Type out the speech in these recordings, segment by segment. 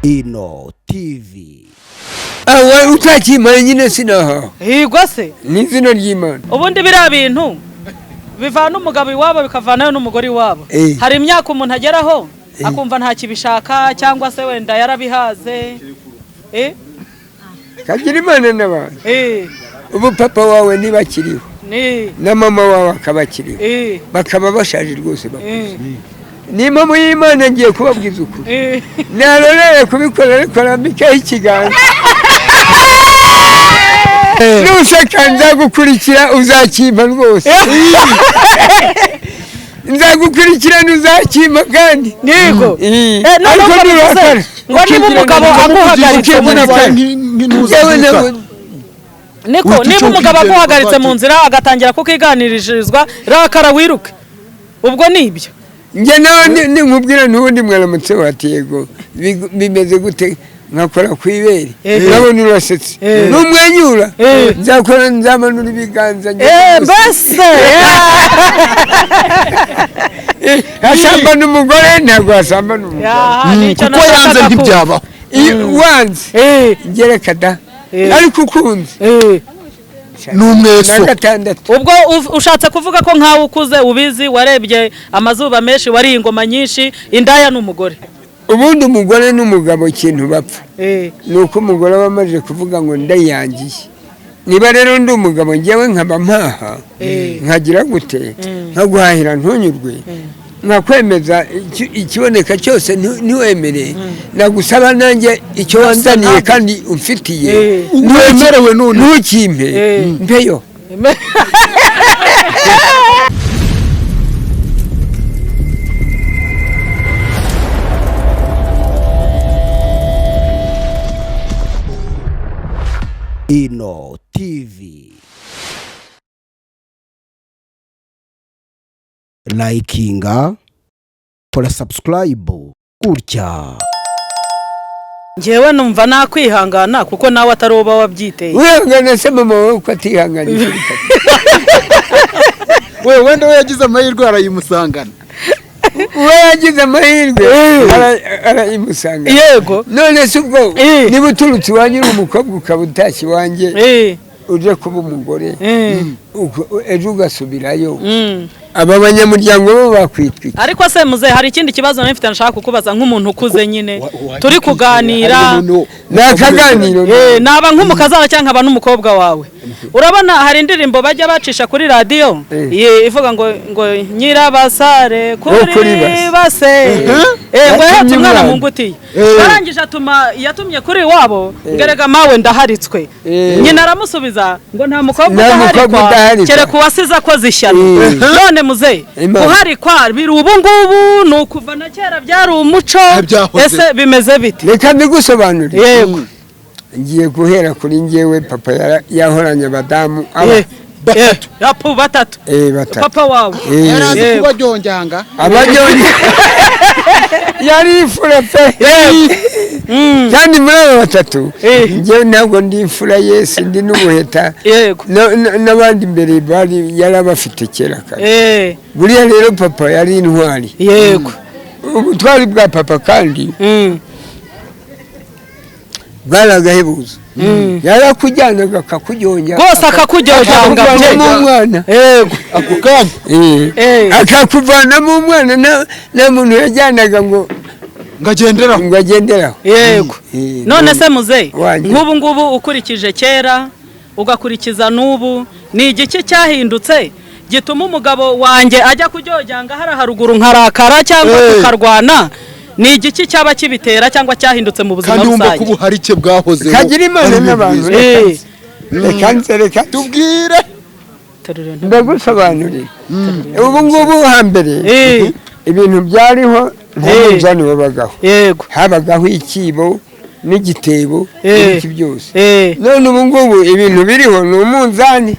Ino TV. Awa utakimanye nyine sinaha. Higo se? Ni izina ry'Imana. Ubundi biriya bintu bivana umugabo iwabo bikavanayo n'umugore iwabo. Hari imyaka umuntu ageraho akumva nta kibishaka cyangwa se wenda yarabihaze. Kagira Imana n'abantu. Ubu papa wawe ntibakiriho. Na mama wawe akabakiriho. Bakaba bashaje rwose bakuze. Ni mama y'Imana ngiye kubabwiza ukuri. Naroreye kubikora ariko rambikaho ikiganza. Nuseka nzagukurikira uzakimpa rwose. Nzagukurikira uzakimpa kandi. Yego. Ariko nirakara. Wari umugabo aguhagaritse mu nzira. Niko niba umugabo aguhagaritse mu nzira agatangira kukiganirishirizwa rakara wiruke. Ubwo nibyo. Nge nawe nkubwira n'ubundi mwaramutse watego bimeze gute nkakora kwibere nabona urasetse numwenyura nzakora nzamanura ibiganza base asamba n'umugore ntabwo asamba n'umugore kuko yanze ntibyabaho wanze ngereka da ariko ukunze numweso ubwo ushatse kuvuga ko nkawe ukuze ubizi warebye amazuba menshi wari ingoma nyinshi indaya n'umugore ubundi umugore n'umugabo ikintu bapfa nuko umugore bamaze kuvuga ngo ndayangiye niba rero ndi umugabo ngewe nkaba mpaha nkagira gute nkaguhahira ntunyurwe nkakwemeza ikiboneka cyose ntiwemere nagusaba nanjye icyo wanzaniye kandi umfitiye ntiwemerewe none ntukimpe mpeyo Ino TV. Likinga, kora subscribe, kurya. Ngewe numva nakwihangana kuko nawe ataroba wabyiteye. Wihangana se mama wawe uko atihanganye. Wenda yagize amahirwe arayimusangana. Yagize amahirwe arayimusanga. Yego. None se ubwo niba uturutse iwanyu umukobwa ukaba utashye iwanjye uje kuba umugore ejo ugasubirayo aba banyamuryango bo bakwitwika. Ariko se muze hari ikindi kibazo nafite nashaka kukubaza nk'umuntu ukuze nyine turi kuganira nakaganiro naba nk'umukazana cyangwa aba n'umukobwa wawe urabona hari indirimbo bajya bacisha kuri radio ivuga ngo nyirabasare kuri base ngo yatse umwana mu ngutiye barangije yatumye kuri wabo ngerega mawe ndaharitswe nyina aramusubiza ngo nta mukobwa udahari kereka uwasize akoze ishyano none muze kuharikwa biri ubu ngubu nukuva na kera byari umuco ese bimeze bite reka mbigusobanurire yego ngiye guhera kuri ngewe papa yahoranye abadamu batatu papa wawe yarazi kuba jonjanga abajonye yari ifura pe kandi muri abo batatu ngewe ntabwo ndi ifura Yesu ndi n'ubuheta n'abandi imbere bari yarabafite kera kare buriya rero papa yari intwari yego ubutwari bwa papa kandi bwaragahebuza yarakujyanaga akakujyonja rwose akakujyonjanga umwana ako kanya akakuvanamo umwana nta muntu yajyanaga ngo agenderaho yego none se muze nk'ubu ngubu ukurikije kera ugakurikiza n'ubu ni igiki cyahindutse gituma umugabo wanjye ajya kujyojyanga haruguru nkarakara cyangwa tukarwana ni igiki cyaba kibitera cyangwa cyahindutse mu buzima busanzwe kandi umva kubuharike bwahoze kagira Imana n'abantu reka tubwire ndagusobanurira ubu ngubu hambere ibintu byariho ntamuzani wabagaho habagaho ikibo n'igitebo n'iki byose none ubu ngubu ibintu biriho ni umunzani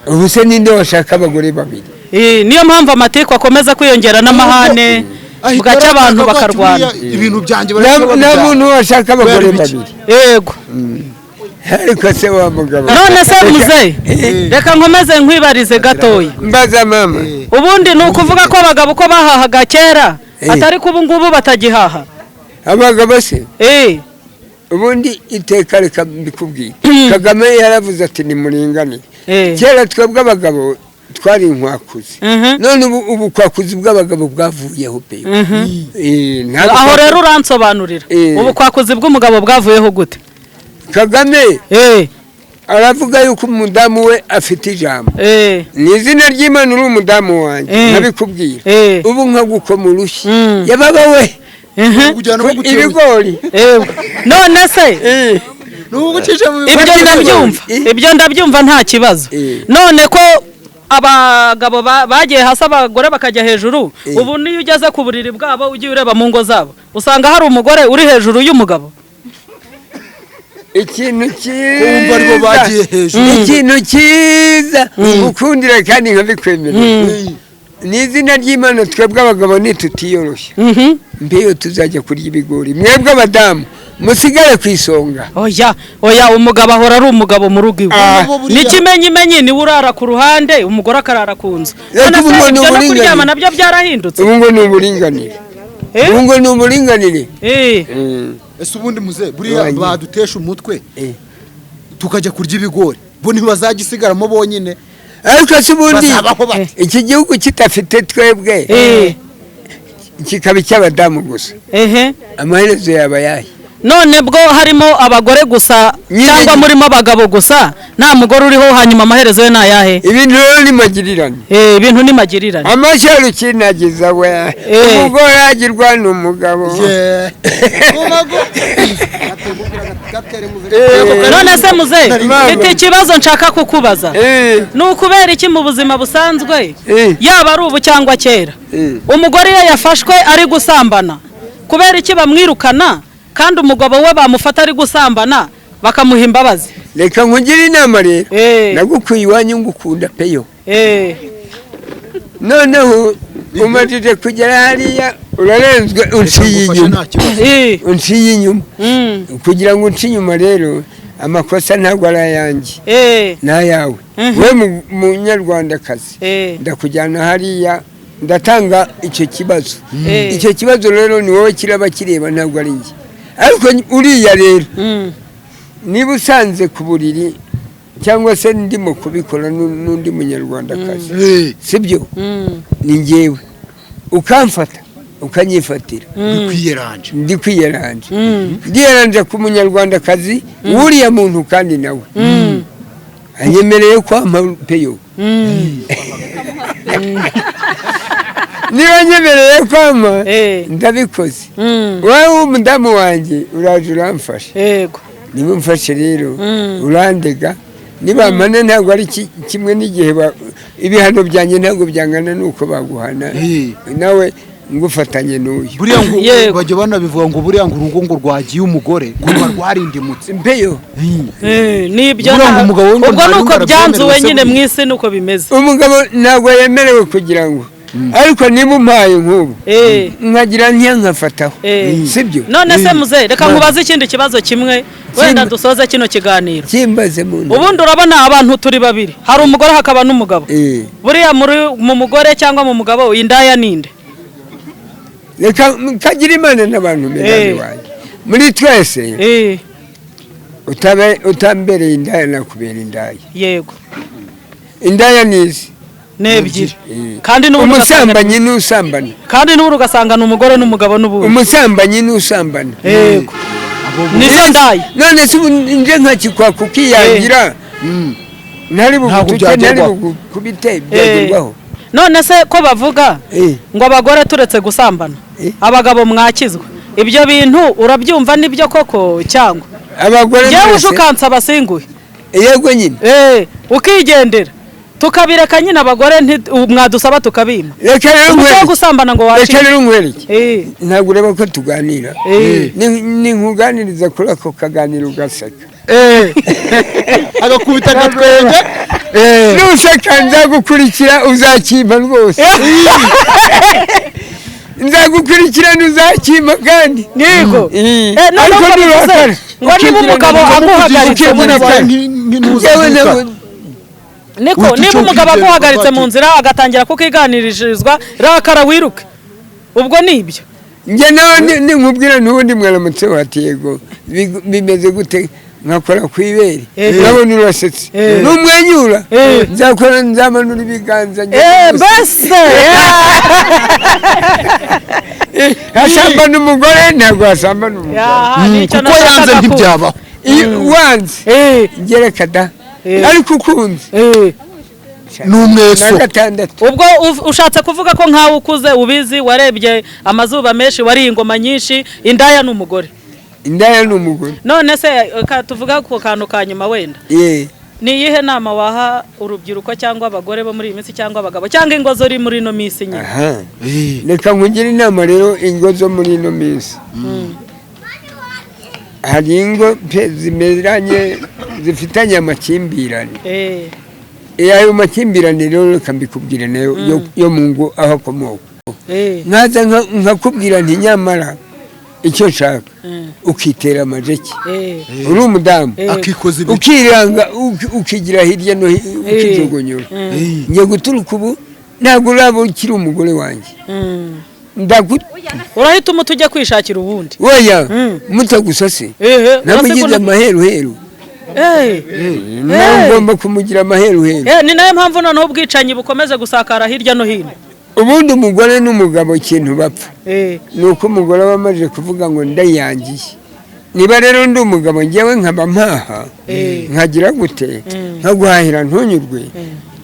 ubu se ninde washaka abagore babiri niyo mpamvu amateko akomeza kwiyongera n'amahane bugacya abantu bakarwana ibintu byanjye nta muntu washaka abagore babiri yego ariko se wa mugabo none se muze reka nkomeze nkwibarize gatoya mbaza mama ubundi ni ukuvuga ko abagabo uko bahahaga kera atari ko ubu ngubu batagihaha abagabo se ubundi iteka reka mbikubwira Kagame yaravuze ati nimuringanire kera twebwe abagabo twari inkwakuzi none ubu kwakuzi bw'abagabo bwavuyeho pe aho rero uransobanurira ubu kwakuzi bw'umugabo bwavuyeho gute Kagame aravuga yuko umudamu we afite ijambo ni izina ry'Imana uri umudamu wanjye nabikubwira ubu nkagukoma urushyi yababa we ibigori none se ibyo ndabyumva nta kibazo none ko abagabo bagiye hasi abagore bakajya hejuru ubu niyo ugeze ku buriri bwabo ugiye ureba mu ngo zabo usanga hari umugore uri hejuru y'umugabo ikintu cyiza ukundira kandi nkabikwemerera ni izina ry'Imana twebwe abagabo ntitutiyoroshya mbeyo tuzajya kurya ibigori mwebwe abadamu musigare ku isonga oya umugabo ahora ari umugabo mu rugo iwe n'ikimenyimenyi niwe urara ku ruhande umugore akarara ku nzu ibyo no kuryama nabyo byarahindutse ubu ngo ni uburinganire ese ubundi muze buriya badutesha umutwe tukajya kurya ibigori bo ntibazagisigaramo bonyine ariko se ubundi iki gihugu kitafite twebwe kikaba icy'abadamu gusa amaherezo yaba yahe none bwo harimo abagore gusa cyangwa murimo abagabo gusa nta mugore uriho hanyuma amaherezo ye nayahe ibintu rero ni magirirane ibintu ni magirirane amashyaro ukinagiza we umugore agirwa n'umugabo none se muze mfite ikibazo nshaka kukubaza ni ukubera iki mu buzima busanzwe yaba ari ubu cyangwa kera umugore iyo yafashwe ari gusambana kubera iki bamwirukana kandi umugabo we bamufata ari gusambana bakamuha imbabazi reka nkugire inama rero nagukwiye iwanyu ngukunda peyo noneho umajije kugera hariya urarenzwe unciye inyuma kugira ngo unci inyuma rero amakosa ntabwo ari ayanjye ni ayawe we munyarwandakazi ndakujyana hariya ndatanga icyo kibazo rero ni wowe kiraba kireba ntabwo ari njye ariko uriya rero niba usanze ku buriri cyangwa se ndimo kubikora n'undi munyarwandakazi sibyo ni njyewe ukamfata ukanyifatira ndiyeranje ku munyarwandakazi wuriya muntu kandi nawe anyemereye kwampa peyo niba nyemereye kwampa ndabikoze wowe w'umudamu wanjye uraje uramfasha niba umfashe rero urandega niba mane ntabwo ari kimwe n'igihe ibihano byanjye ntabwo byangana nuko baguhana nawe ngufatanye n'uyu buriya ngo bajya banabivuga ngo buriya ngo urugo ngo rwagiye umugore ngo rwarindimutse mbeyo nibyo ubwo nuko byanzuwe nyine mu isi nuko bimeze umugabo ntabwo yemerewe kugira ngo ariko niba umpaye nk'ubu nkagira nkafataho sibyo none se muze reka nkubaze ikindi kibazo kimwe wenda dusoze kino kiganiro kimbaze muntu ubundi urabona abantu turi babiri hari umugore hakaba n'umugabo buriya mu mugore cyangwa mu mugabo indaya ninde reka kagira Imana n'abantu mbere wanjye muri twese utambereye indaya nakubera indaya yego indaya nizi nebyiri kandi umusambanyi n'usambana kandi n'uburu ugasanga umugore n'umugabo n'ubundi umusambanyi n'usambana yego nizo ndaya none se nje nkakikwaka ukiyangira ntari bugukubite byagerwaho none se ko bavuga ngo abagore turetse gusambana abagabo mwakizwa ibyo bintu urabyumva nibyo koko cyangwa abagore yewe ushukansa abasinguye yego nyine ukigendera tukabireka nyine abagore mwadusaba tukabima reka rero gusambana ngo wacike reka rero nkwereke ntabwo ureba ko tuganira ni nkuganiriza kuri ako kaganiro ugaseka agakubita agatwenge nuseka nzagukurikira uzakimpa rwose nzagukurikirana uzakimpa kandi yego ariko nirakara ngo niba umugabo aguhagaritse mu nzira niba umugabo aguhagaritse mu nzira agatangira kukiganirishirizwa rakara wiruke ubwo nibyo njye nawe nkubwira n'ubundi mwaramutse wati yego bimeze gute nkakora ku ibere urabona urasetse n'umwenyura nzakora nzamanura ibiganza mbese hasamba n'umugore ntabwo hasamba n'umugore kuko yanze ntibyabaho wanze ngereka da ariko ukunze n'umweso ubwo ushatse kuvuga ko nkawe ukuze ubizi warebye amazuba menshi wari ingoma nyinshi indaya n'umugore none se tuvuga ku kantu ka nyuma wenda ni iyihe nama waha urubyiruko cyangwa abagore bo muri iyi minsi cyangwa abagabo cyangwa ingo ziri muri ino minsi nyine reka nkugire inama rero ingo zo muri ino minsi hari ingo zimeranye zifitanye amakimbirane ayo makimbirane rero reka mbikubwire nayo yo mu ngo aho akomoka nkaza nkakubwira nti nyamara icyo nshaka ukitera amajeki uri umudamu ukiranga ukigira hirya no hino ukijogonyora ngiye guturuka ubu ntabwo uraba ukiri umugore wanjye urahita umuti ujya kwishakira ubundi oya mutagusase namugize amaheruheru ngomba kumugira amaheruheru ni nayo mpamvu noneho ubwicanyi bukomeze gusakara hirya no hino ubundi umugore n'umugabo ikintu bapfa ni uko umugore aba amaze kuvuga ngo ndayangiye niba rero ndi umugabo ngewe nkaba mpaha nkagira gute nkaguhahira ntunyurwe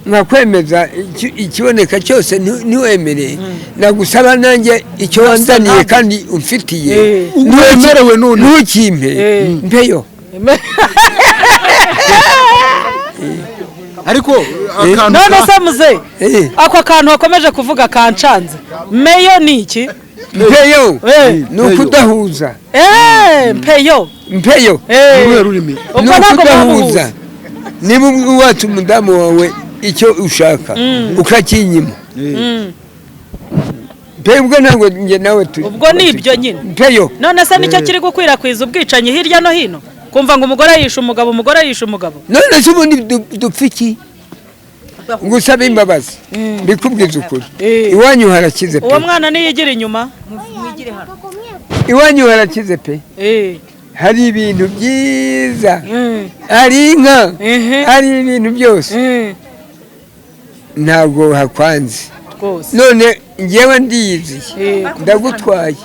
nkakwemeza ikiboneka cyose ntiwemere nagusaba nanjye icyo wanzaniye kandi umfitiye ntiwemerewe none ntukimpe mpeyo ariko none se muze ako kantu wakomeje kuvuga kancanze meyo ni iki mpeyo ni ukudahuza mpeyo ni ukudahuza niba watse umudamu wawe icyo ushaka ukakinyima ubwo ntabwo njye nawe turi ubwo ni ibyo nyine mpeyo none se nicyo kiri gukwirakwiza ubwicanyi hirya no hino kumva ngo umugore yishe umugabo none se ubundi dupfa iki ngusaba imbabazi mbikubwiza ukuri iwanyu harakize pe uwo mwana niyigira inyuma iwanyu harakize pe hari ibintu byiza hari inka hari ibintu byose ntabwo hakwanze none ngewe ndiyiziye ndagutwaye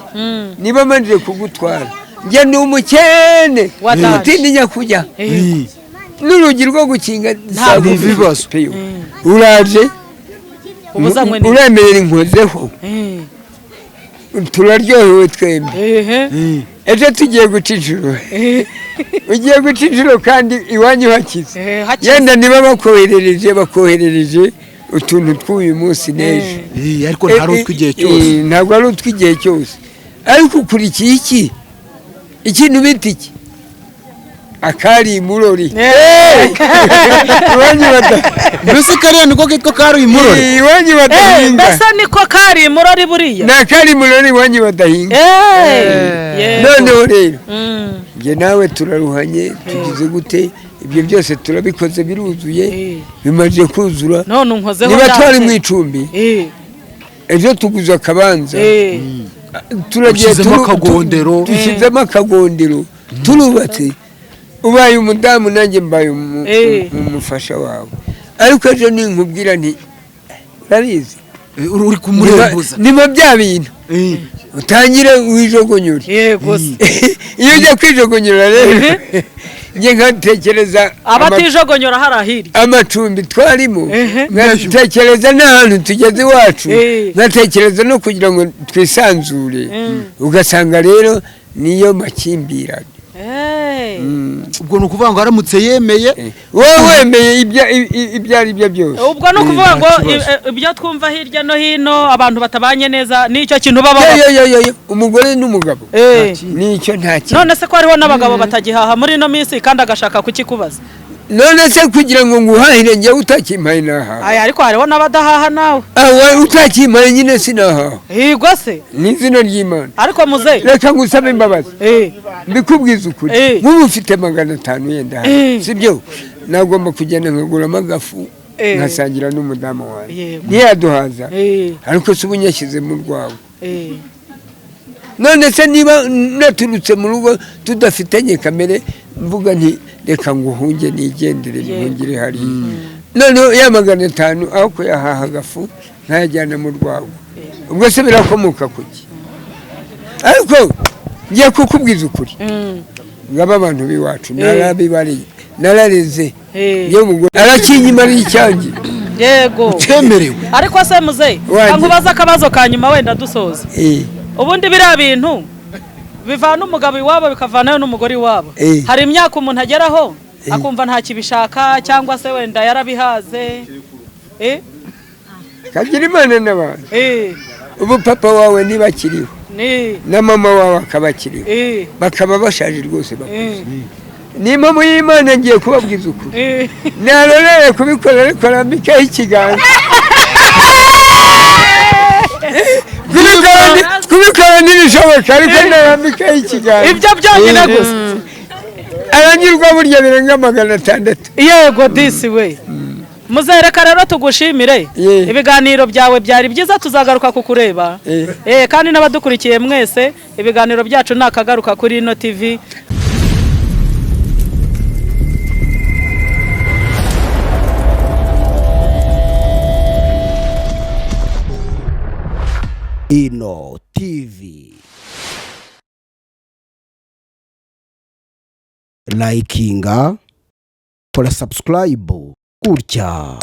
niba manjye kugutwara njye ni umukene utinya kujya n'urugi rwo gukinga ntabwo ibibazo uraje uremerera inkozeho turaryohewe twembi ejo tugiye guca inshuro ugiye guca inshuro kandi iwanyu hakize yenda niba bakoherereje utuntu tw'uyu munsi n'ejo ariko ntari utw'igihe cyose ntabwo ari utw'igihe cyose ariko ukurikiye iki ikintu bita iki akari imurori mbese kariya niko kitwa kari imurori iwanyu badahinga mbese niko kari imurori buriya ni akari imurori iwanyu badahinga noneho rero njye nawe turaruhanye tugize gute ibyo byose turabikoze biruzuye bimaze kuzura niba twari mu icumbi ejo tuguze akabanza turagiye dushyizemo akagondero turubatse ubaye umudamu nanjye mbaye umufasha wawe ariko ejo ninkubwira nti urabizi uri kumurembuza niba bya bintu utangire wijogonyure iyo ujya kwijogonyura rero njye nkatekereza abatijogonyora harahiri amacumbi twarimo nkatekereza n'ahantu tugeze iwacu nkatekereza no kugira ngo twisanzure ugasanga rero niyo makimbirane ubwo ni ukuvuga ngo aramutse yemeye wowe wemeye ibyo ari byo byose ubwo ni ukuvuga ngo ibyo twumva hirya no hino abantu batabanye neza nicyo kintu babaho umugore n'umugabo nicyo nta kintu none se ko hariho n'abagabo batagihaha muri ino minsi kandi agashaka kukikubaza none se kugira ngo nguhahire njyewe utakimpaye nahaha ariko hariho n'abadahaha nawe utakimpaye nyine sinahaha higo se ni izina ry'Imana ariko muze reka ngusabe imbabazi mbikubwiza ukuri nk'ubu ufite 500 yenda sibyo nagomba kugenda nkaguramo agafu nkasangira n'umudamu wawe ntiyaduhaza ariko se ubu nyashyize mu rwawe none se niba naturutse mu rugo tudafitanye kamere mvuga nti reka nguhunge nigendere ntungire hariya noneho ya 500 aho kuyahaha agafu ntayajyana mu rwago ubwo se birakomoka kuki ariko ngiye kukubwiza ukuri ngaba abantu biwacu narareze yo mugore arakinyimariye icyangi yego utemerewe ariko se muzehe nkubaza akabazo ka nyuma wenda dusoza ubundi biriya bintu bivana umugabo iwabo bikavanayo n'umugore iwabo hari imyaka umuntu ageraho akumva nta kibishaka cyangwa se wenda yarabihaze kagira Imana n'abantu ubu papa wawe niba akiriho na mama wawe akaba akiriho bakaba bashaje rwose bakuze ni mama y'Imana ngiye kubabwiza ukuri narorere kubikora ariko rambikaho ikiganza kubikora ntibishoboka ariko narambikaho ikiganza ibyo byonyine gusa aranyurwa burya birenga 600 yego disi we muzereka rero tugushimire ibiganiro byawe byari byiza tuzagaruka kukureba kandi n'abadukurikiye mwese ibiganiro byacu nakagaruka kuri ino TV Ino TV. Likinga, kora subscribe, gutya.